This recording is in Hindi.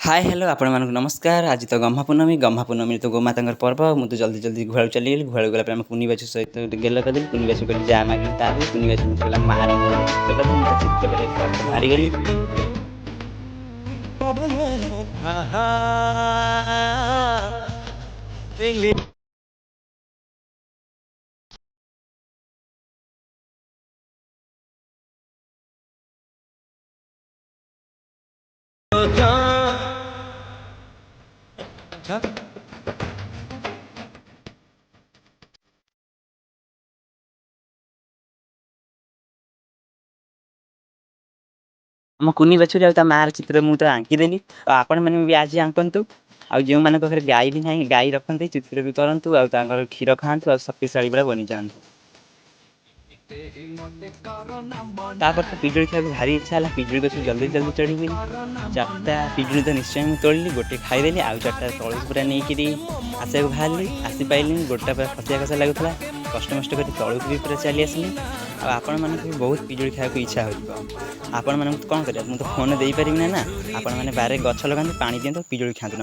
हाय हेलो आपण मानक नमस्कार। आज तो गम्हा पूर्णमी तो गोमाता पर्व। मुझे जल्दी जल्दी गुहाल चलीगली। गुहाल गला आम कुनी बाछी सहित गेल कर कुनी बाछी कह जा मागे तार कुनी बाछी मुझे मारिगली। आम कुनी बाछुरी आ मार चित्र मुझे आंकीदेली। आपण मैंने भी आज आंकतु आ जो मान पाखे गाई भी ना गाई रखते चित्र भी करूँ आ क्षीर खातु आ शक्तिशाली भाई बनी जातु। तापर तो पिजुड़ी खाई भारी इच्छा है। पिजुड़ी गछ जल्दी जल्दी चढ़ी चार्टा पिजुड़ी तो निश्चय मुझे तोड़ली गोटे खाईदेली आ चार्टा तल पूरा नहीं आसा बाहरी आसी पाइली गोटा पूरा खसिया खसा लगुला कष्ट मस्ट कर तलू भी पूरा चली आसली। आपण मन बहुत पिजुड़ी खाया इच्छा हो आपण मैंने कौन कर मुझे फोन दे पारि ना आपण मैंने बारे गछ लगा पानी दिखाते पिजुड़ी खाते।